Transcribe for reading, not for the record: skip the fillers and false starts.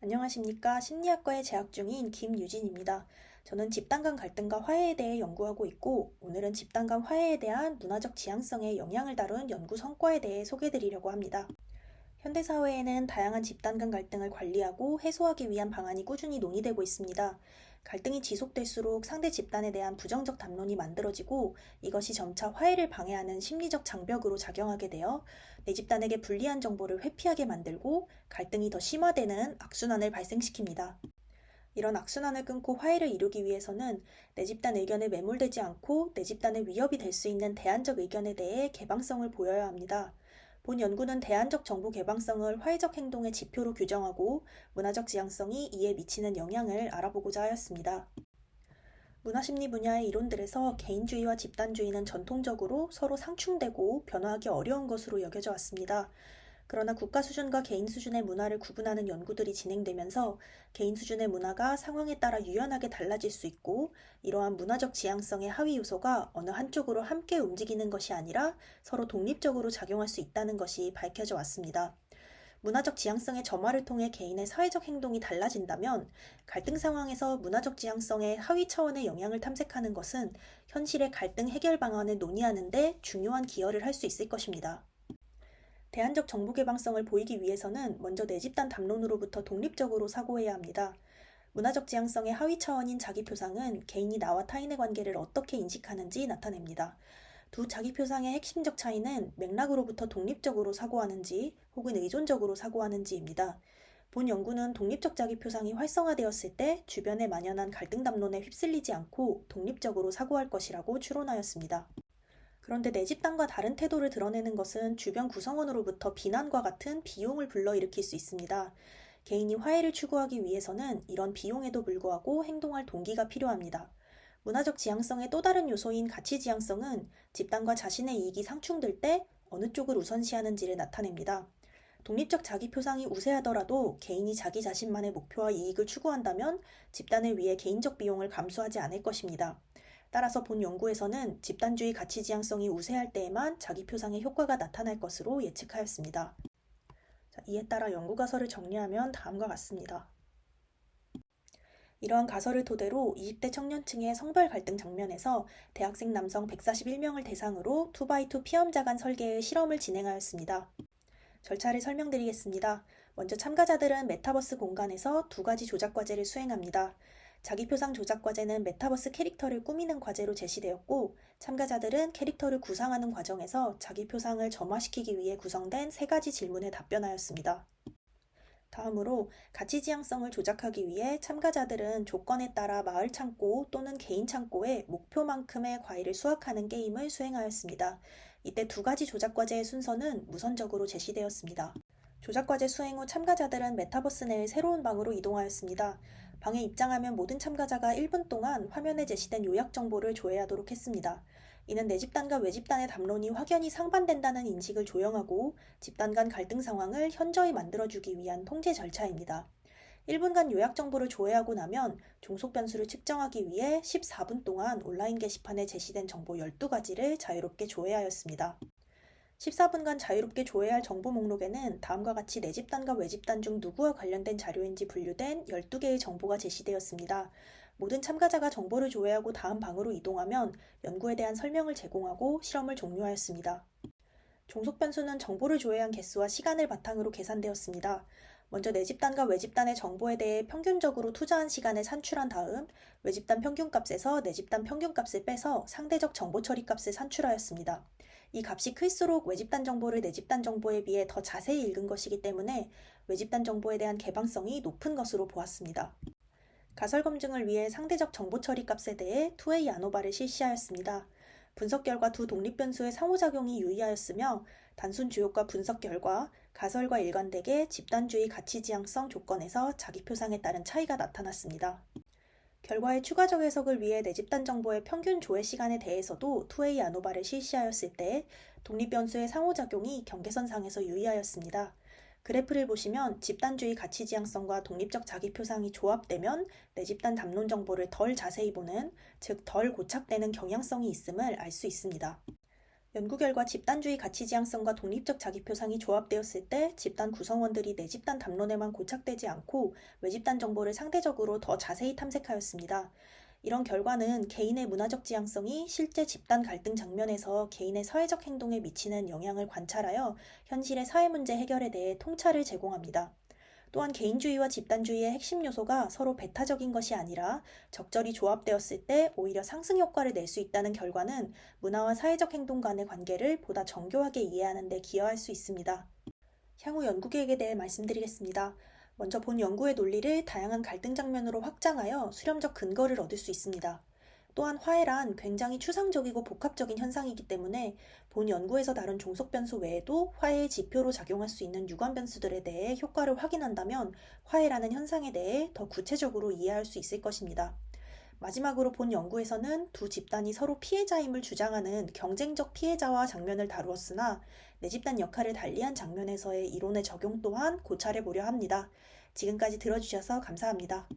안녕하십니까. 심리학과에 재학 중인 김유진입니다. 저는 집단 간 갈등과 화해에 대해 연구하고 있고, 오늘은 집단 간 화해에 대한 문화적 지향성의 영향을 다룬 연구 성과에 대해 소개해드리려고 합니다. 현대사회에는 다양한 집단 간 갈등을 관리하고 해소하기 위한 방안이 꾸준히 논의되고 있습니다. 갈등이 지속될수록 상대 집단에 대한 부정적 담론이 만들어지고 이것이 점차 화해를 방해하는 심리적 장벽으로 작용하게 되어 내 집단에게 불리한 정보를 회피하게 만들고 갈등이 더 심화되는 악순환을 발생시킵니다. 이런 악순환을 끊고 화해를 이루기 위해서는 내 집단 의견에 매몰되지 않고 내 집단의 위협이 될 수 있는 대안적 의견에 대해 개방성을 보여야 합니다. 본 연구는 대안적 정보 개방성을 화해적 행동의 지표로 규정하고 문화적 지향성이 이에 미치는 영향을 알아보고자 하였습니다. 문화심리 분야의 이론들에서 개인주의와 집단주의는 전통적으로 서로 상충되고 변화하기 어려운 것으로 여겨져 왔습니다. 그러나 국가 수준과 개인 수준의 문화를 구분하는 연구들이 진행되면서 개인 수준의 문화가 상황에 따라 유연하게 달라질 수 있고 이러한 문화적 지향성의 하위 요소가 어느 한쪽으로 함께 움직이는 것이 아니라 서로 독립적으로 작용할 수 있다는 것이 밝혀져 왔습니다. 문화적 지향성의 점화를 통해 개인의 사회적 행동이 달라진다면 갈등 상황에서 문화적 지향성의 하위 차원의 영향을 탐색하는 것은 현실의 갈등 해결 방안을 논의하는 데 중요한 기여를 할 수 있을 것입니다. 대안적 정보 개방성을 보이기 위해서는 먼저 내 집단 담론으로부터 독립적으로 사고해야 합니다. 문화적 지향성의 하위 차원인 자기표상은 개인이 나와 타인의 관계를 어떻게 인식하는지 나타냅니다. 두 자기표상의 핵심적 차이는 맥락으로부터 독립적으로 사고하는지 혹은 의존적으로 사고하는지입니다. 본 연구는 독립적 자기표상이 활성화되었을 때 주변에 만연한 갈등 담론에 휩쓸리지 않고 독립적으로 사고할 것이라고 추론하였습니다. 그런데 내 집단과 다른 태도를 드러내는 것은 주변 구성원으로부터 비난과 같은 비용을 불러일으킬 수 있습니다. 개인이 화해를 추구하기 위해서는 이런 비용에도 불구하고 행동할 동기가 필요합니다. 문화적 지향성의 또 다른 요소인 가치 지향성은 집단과 자신의 이익이 상충될 때 어느 쪽을 우선시하는지를 나타냅니다. 독립적 자기표상이 우세하더라도 개인이 자기 자신만의 목표와 이익을 추구한다면 집단을 위해 개인적 비용을 감수하지 않을 것입니다. 따라서 본 연구에서는 집단주의 가치 지향성이 우세할 때에만 자기표상의 효과가 나타날 것으로 예측하였습니다. 이에 따라 연구 가설을 정리하면 다음과 같습니다. 이러한 가설을 토대로 20대 청년층의 성별 갈등 장면에서 대학생 남성 141명을 대상으로 2x2 피험자 간 설계의 실험을 진행하였습니다. 절차를 설명드리겠습니다. 먼저 참가자들은 메타버스 공간에서 두 가지 조작 과제를 수행합니다. 자기표상 조작 과제는 메타버스 캐릭터를 꾸미는 과제로 제시되었고 참가자들은 캐릭터를 구상하는 과정에서 자기표상을 점화시키기 위해 구성된 세 가지 질문에 답변하였습니다. 다음으로 가치 지향성을 조작하기 위해 참가자들은 조건에 따라 마을 창고 또는 개인 창고에 목표만큼의 과일을 수확하는 게임을 수행하였습니다. 이때 두 가지 조작 과제의 순서는 무선적으로 제시되었습니다. 조작 과제 수행 후 참가자들은 메타버스 내의 새로운 방으로 이동하였습니다. 방에 입장하면 모든 참가자가 1분 동안 화면에 제시된 요약 정보를 조회하도록 했습니다. 이는 내 집단과 외 집단의 담론이 확연히 상반된다는 인식을 조영하고 집단 간 갈등 상황을 현저히 만들어주기 위한 통제 절차입니다. 1분간 요약 정보를 조회하고 나면 종속 변수를 측정하기 위해 14분 동안 온라인 게시판에 제시된 정보 12가지를 자유롭게 조회하였습니다. 14분간 자유롭게 조회할 정보 목록에는 다음과 같이 내 집단과 외 집단 중 누구와 관련된 자료인지 분류된 12개의 정보가 제시되었습니다. 모든 참가자가 정보를 조회하고 다음 방으로 이동하면 연구에 대한 설명을 제공하고 실험을 종료하였습니다. 종속 변수는 정보를 조회한 개수와 시간을 바탕으로 계산되었습니다. 먼저 내 집단과 외 집단의 정보에 대해 평균적으로 투자한 시간을 산출한 다음 외 집단 평균값에서 내 집단 평균값을 빼서 상대적 정보 처리 값을 산출하였습니다. 이 값이 클수록 외 집단 정보를 내 집단 정보에 비해 더 자세히 읽은 것이기 때문에 외 집단 정보에 대한 개방성이 높은 것으로 보았습니다. 가설 검증을 위해 상대적 정보 처리 값에 대해 2A 아노바를 실시하였습니다. 분석 결과 두 독립 변수의 상호작용이 유의하였으며 단순 주요과 분석 결과, 가설과 일관되게 집단주의 가치 지향성 조건에서 자기표상에 따른 차이가 나타났습니다. 결과의 추가적 해석을 위해 내 집단 정보의 평균 조회 시간에 대해서도 2A 아노바를 실시하였을 때 독립 변수의 상호작용이 경계선상에서 유의하였습니다. 그래프를 보시면 집단주의 가치 지향성과 독립적 자기표상이 조합되면 내 집단 담론 정보를 덜 자세히 보는, 즉 덜 고착되는 경향성이 있음을 알 수 있습니다. 연구 결과 집단주의 가치 지향성과 독립적 자기표상이 조합되었을 때 집단 구성원들이 내 집단 담론에만 고착되지 않고 외집단 정보를 상대적으로 더 자세히 탐색하였습니다. 이런 결과는 개인의 문화적 지향성이 실제 집단 갈등 장면에서 개인의 사회적 행동에 미치는 영향을 관찰하여 현실의 사회 문제 해결에 대해 통찰을 제공합니다. 또한 개인주의와 집단주의의 핵심 요소가 서로 배타적인 것이 아니라 적절히 조합되었을 때 오히려 상승 효과를 낼 수 있다는 결과는 문화와 사회적 행동 간의 관계를 보다 정교하게 이해하는 데 기여할 수 있습니다. 향후 연구 계획에 대해 말씀드리겠습니다. 먼저 본 연구의 논리를 다양한 갈등 장면으로 확장하여 수렴적 근거를 얻을 수 있습니다. 또한 화해란 굉장히 추상적이고 복합적인 현상이기 때문에 본 연구에서 다룬 종속 변수 외에도 화해의 지표로 작용할 수 있는 유관 변수들에 대해 효과를 확인한다면 화해라는 현상에 대해 더 구체적으로 이해할 수 있을 것입니다. 마지막으로 본 연구에서는 두 집단이 서로 피해자임을 주장하는 경쟁적 피해자와 장면을 다루었으나 내 집단 역할을 달리한 장면에서의 이론의 적용 또한 고찰해 보려 합니다. 지금까지 들어주셔서 감사합니다.